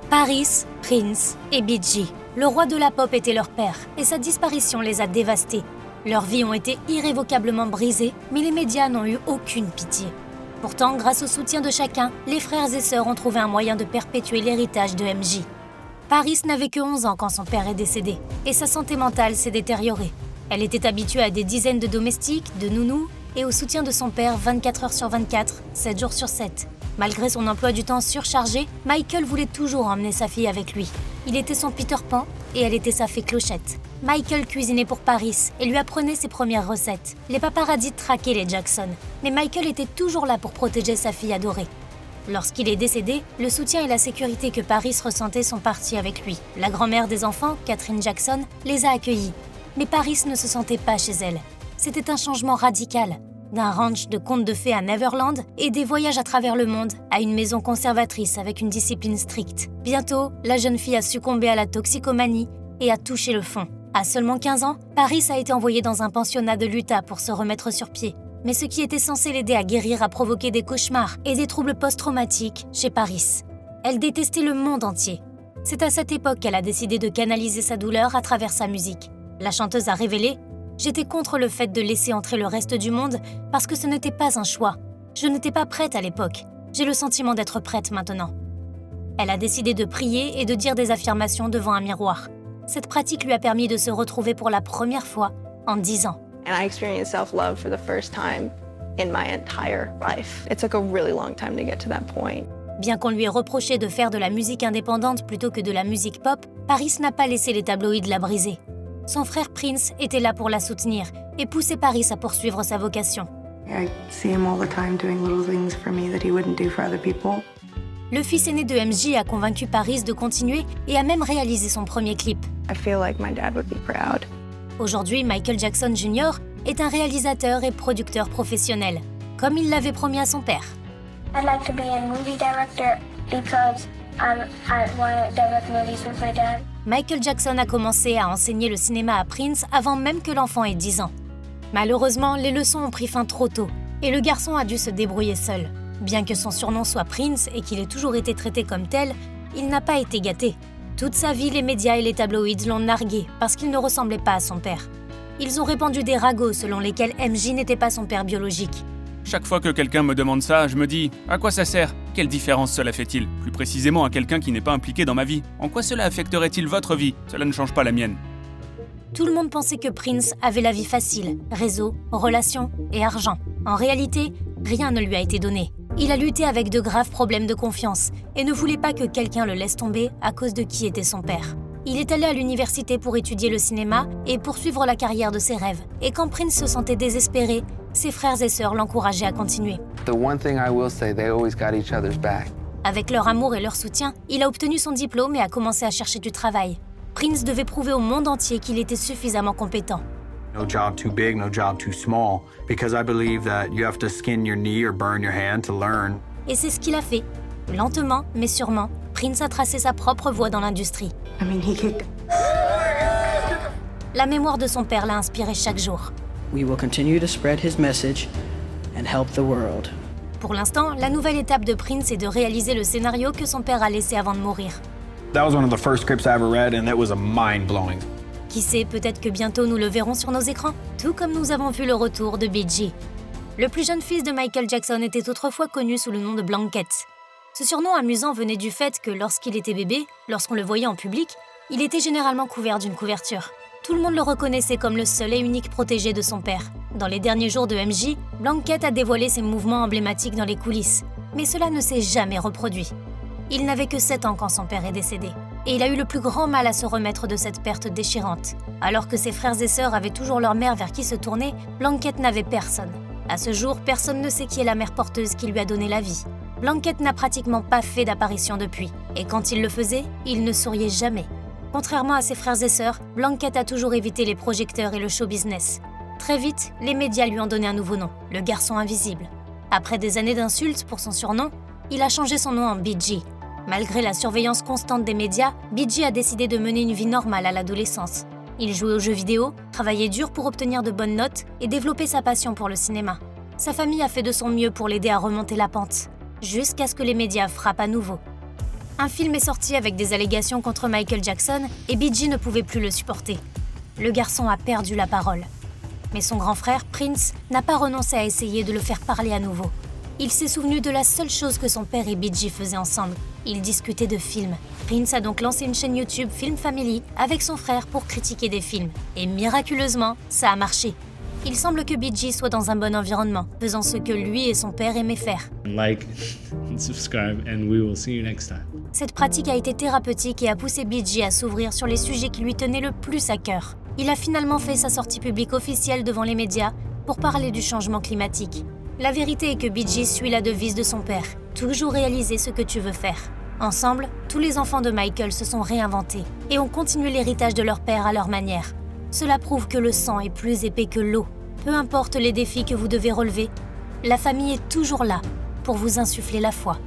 Paris, Prince et Bee Gee. Le roi de la pop était leur père et sa disparition les a dévastés. Leurs vies ont été irrévocablement brisées, mais les médias n'ont eu aucune pitié. Pourtant, grâce au soutien de chacun, les frères et sœurs ont trouvé un moyen de perpétuer l'héritage de MJ. Paris n'avait que 11 ans quand son père est décédé, et sa santé mentale s'est détériorée. Elle était habituée à des dizaines de domestiques, de nounous, et au soutien de son père 24 heures sur 24, 7 jours sur 7. Malgré son emploi du temps surchargé, Michael voulait toujours emmener sa fille avec lui. Il était son Peter Pan et elle était sa fée Clochette. Michael cuisinait pour Paris et lui apprenait ses premières recettes. Les paparazzis traquaient les Jackson, mais Michael était toujours là pour protéger sa fille adorée. Lorsqu'il est décédé, le soutien et la sécurité que Paris ressentait sont partis avec lui. La grand-mère des enfants, Catherine Jackson, les a accueillis. Mais Paris ne se sentait pas chez elle. C'était un changement radical. D'un ranch de contes de fées à Neverland et des voyages à travers le monde à une maison conservatrice avec une discipline stricte. Bientôt, la jeune fille a succombé à la toxicomanie et a touché le fond. À seulement 15 ans, Paris a été envoyée dans un pensionnat de l'Utah pour se remettre sur pied. Mais ce qui était censé l'aider à guérir a provoqué des cauchemars et des troubles post-traumatiques chez Paris. Elle détestait le monde entier. C'est à cette époque qu'elle a décidé de canaliser sa douleur à travers sa musique. La chanteuse a révélé: « J'étais contre le fait de laisser entrer le reste du monde parce que ce n'était pas un choix. Je n'étais pas prête à l'époque. J'ai le sentiment d'être prête maintenant. » Elle a décidé de prier et de dire des affirmations devant un miroir. Cette pratique lui a permis de se retrouver pour la première fois en 10 ans. And I experienced self-love for the first time in my entire life. It took a really long time to get to that point. Bien qu'on lui ait reproché de faire de la musique indépendante plutôt que de la musique pop, Paris n'a pas laissé les tabloïds la briser. Son frère Prince était là pour la soutenir et pousser Paris à poursuivre sa vocation. I see him all the time doing little things for me that he wouldn't do for other people. Le fils aîné de MJ a convaincu Paris de continuer et a même réalisé son premier clip. I feel like my dad would be proud. Aujourd'hui, Michael Jackson Jr. est un réalisateur et producteur professionnel, comme il l'avait promis à son père. I'd like to be a movie director because I want to direct movies with my dad. Michael Jackson a commencé à enseigner le cinéma à Prince avant même que l'enfant ait 10 ans. Malheureusement, les leçons ont pris fin trop tôt et le garçon a dû se débrouiller seul. Bien que son surnom soit Prince et qu'il ait toujours été traité comme tel, il n'a pas été gâté. Toute sa vie, les médias et les tabloïds l'ont nargué parce qu'il ne ressemblait pas à son père. Ils ont répandu des ragots selon lesquels MJ n'était pas son père biologique. Chaque fois que quelqu'un me demande ça, je me dis « À quoi ça sert ? Quelle différence cela fait-il ? Plus précisément à quelqu'un qui n'est pas impliqué dans ma vie. En quoi cela affecterait-il votre vie ? Cela ne change pas la mienne. » Tout le monde pensait que Prince avait la vie facile, réseau, relations et argent. En réalité, rien ne lui a été donné. Il a lutté avec de graves problèmes de confiance et ne voulait pas que quelqu'un le laisse tomber à cause de qui était son père. Il est allé à l'université pour étudier le cinéma et poursuivre la carrière de ses rêves. Et quand Prince se sentait désespéré, ses frères et sœurs l'encourageaient à continuer. The one thing I will say, they always got each other's back. Avec leur amour et leur soutien, il a obtenu son diplôme et a commencé à chercher du travail. Prince devait prouver au monde entier qu'il était suffisamment compétent. No job too big, no job too small, because I believe that you have to skin your knee or burn your hand to learn. Et c'est ce qu'il a fait. Lentement, mais sûrement, Prince a tracé sa propre voie dans l'industrie. He kicked. La mémoire de son père l'a inspiré chaque jour. We will continue to spread his message and help the world. Pour l'instant, la nouvelle étape de Prince est de réaliser le scénario que son père a laissé avant de mourir. That was one of the first scripts I ever read, and it was mind-blowing. Qui sait, peut-être que bientôt nous le verrons sur nos écrans, tout comme nous avons vu le retour de Bee Gee. Le plus jeune fils de Michael Jackson était autrefois connu sous le nom de Blanket. Ce surnom amusant venait du fait que lorsqu'il était bébé, lorsqu'on le voyait en public, il était généralement couvert d'une couverture. Tout le monde le reconnaissait comme le seul et unique protégé de son père. Dans les derniers jours de MJ, Blanket a dévoilé ses mouvements emblématiques dans les coulisses, mais cela ne s'est jamais reproduit. Il n'avait que 7 ans quand son père est décédé, et il a eu le plus grand mal à se remettre de cette perte déchirante. Alors que ses frères et sœurs avaient toujours leur mère vers qui se tourner, Blanket n'avait personne. À ce jour, personne ne sait qui est la mère porteuse qui lui a donné la vie. Blanket n'a pratiquement pas fait d'apparition depuis, et quand il le faisait, il ne souriait jamais. Contrairement à ses frères et sœurs, Blanket a toujours évité les projecteurs et le show business. Très vite, les médias lui ont donné un nouveau nom, le garçon invisible. Après des années d'insultes pour son surnom, il a changé son nom en Bee Gee. Malgré la surveillance constante des médias, Bee Gee a décidé de mener une vie normale à l'adolescence. Il jouait aux jeux vidéo, travaillait dur pour obtenir de bonnes notes et développer sa passion pour le cinéma. Sa famille a fait de son mieux pour l'aider à remonter la pente, jusqu'à ce que les médias frappent à nouveau. Un film est sorti avec des allégations contre Michael Jackson et Bee-Gee ne pouvait plus le supporter. Le garçon a perdu la parole. Mais son grand frère, Prince, n'a pas renoncé à essayer de le faire parler à nouveau. Il s'est souvenu de la seule chose que son père et Bee-Gee faisaient ensemble. Ils discutaient de films. Prince a donc lancé une chaîne YouTube Film Family avec son frère pour critiquer des films. Et miraculeusement, ça a marché. Il semble que Bee-Gee soit dans un bon environnement, faisant ce que lui et son père aimaient faire. Like and subscribe, and we will see you next time. Cette pratique a été thérapeutique et a poussé Bee-Gee à s'ouvrir sur les sujets qui lui tenaient le plus à cœur. Il a finalement fait sa sortie publique officielle devant les médias pour parler du changement climatique. La vérité est que Bee-Gee suit la devise de son père, toujours réaliser ce que tu veux faire. Ensemble, tous les enfants de Michael se sont réinventés et ont continué l'héritage de leur père à leur manière. Cela prouve que le sang est plus épais que l'eau. Peu importe les défis que vous devez relever, la famille est toujours là pour vous insuffler la foi.